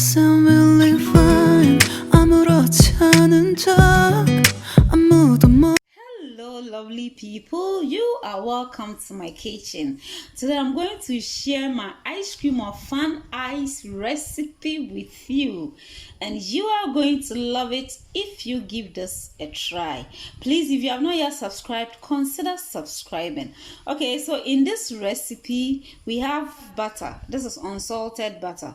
sound really fine. 아무렇지 않은 척 아무도 모. Hello lovely people, you are welcome to my kitchen. Today I'm going to share my ice cream or fan ice recipe with you, and you are going to love it if you give this a try. Please, if you have not yet subscribed, consider subscribing. Okay, so in this recipe we have butter. This is unsalted butter.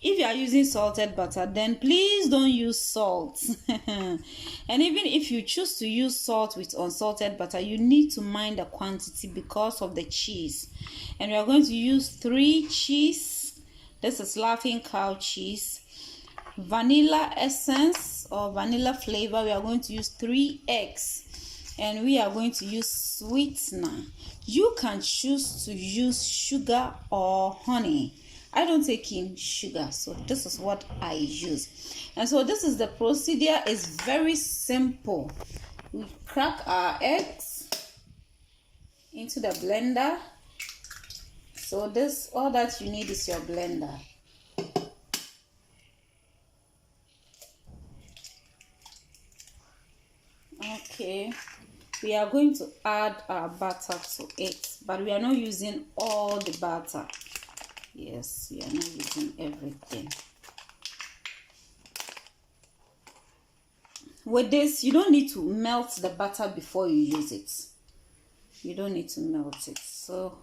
If you are using salted butter, then please don't use salt. And even if you choose to use salt with unsalted butter, you need to mind the quantity because of the cheese. And we are going to use 3 cheese. This is Laughing Cow cheese. Vanilla essence or vanilla flavor, we are going to use 3 eggs, and we are going to use sweetener. You can choose to use sugar or honey. I don't take in sugar, so this is what I use. And so this is the procedure. Is very simple. We crack our eggs into the blender. So this, all that you need is your blender. Okay, we are going to add our butter to it, but we are not using all the butter. Yes, we are not using everything. With this, you don't need to melt the butter before you use it. You don't need to melt it. So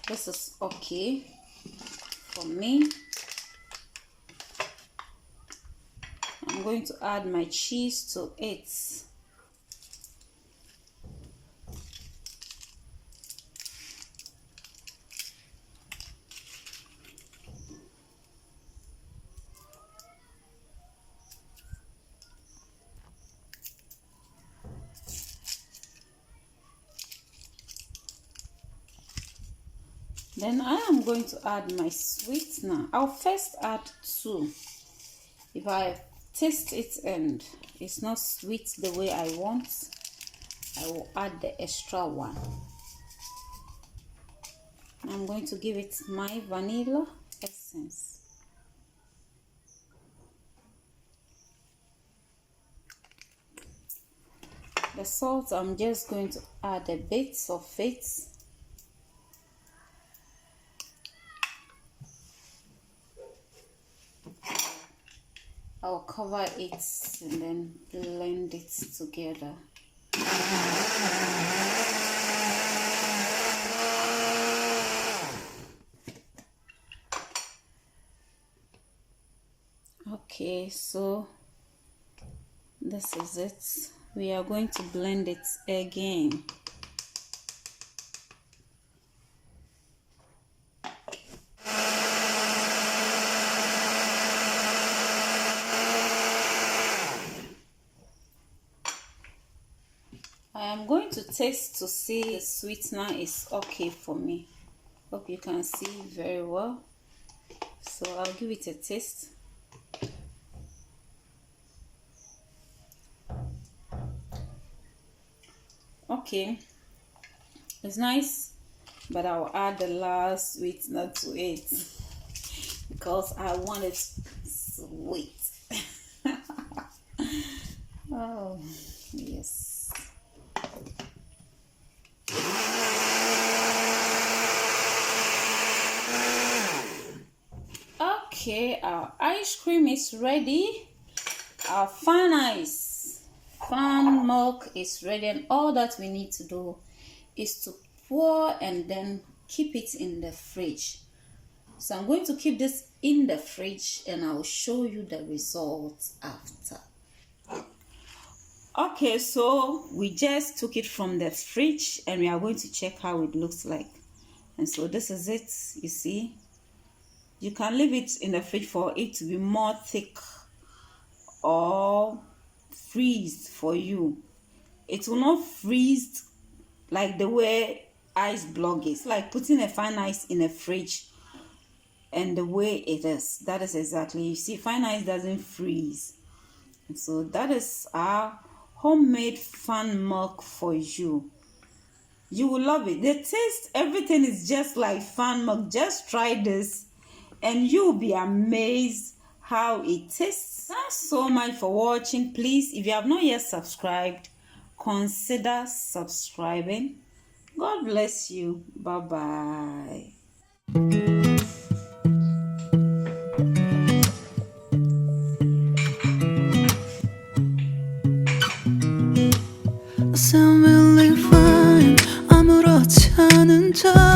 this is okay for me. I'm going to add my cheese to it. Then I am going to add my sweetener. I'll first add 2. If I taste it and it's not sweet the way I want, I will add the extra one. I'm going to give it my vanilla essence. The salt, I'm just going to add a bit of it. I'll cover it and then blend it together. Okay, so this is it. We are going to blend it again. I am going to taste to see the sweetener is okay for me. Hope you can see very well. So I'll give it a taste. Okay, it's nice, but I'll add the last sweetener to it because I want it sweet. Oh, yes. Okay, our ice cream is ready. Our fan milk is ready, and all that we need to do is to pour and then keep it in the fridge. So I'm going to keep this in the fridge and I'll show you the results after. Okay, so we just took it from the fridge and we are going to check how it looks like. And so this is it. You see, you can leave it in the fridge for it to be more thick or freeze for you. It will not freeze like the way ice block is, like putting a fine ice in a fridge and the way it is. That is exactly, you see, fine ice doesn't freeze. And so that is our homemade fan milk for you. You will love it. The taste, everything is just like fan milk. Just try this and you'll be amazed how it tastes. Thanks so much for watching. Please, if you have not yet subscribed, consider subscribing. God bless you. Bye-bye. I sound really fine. 아무렇지 않은 척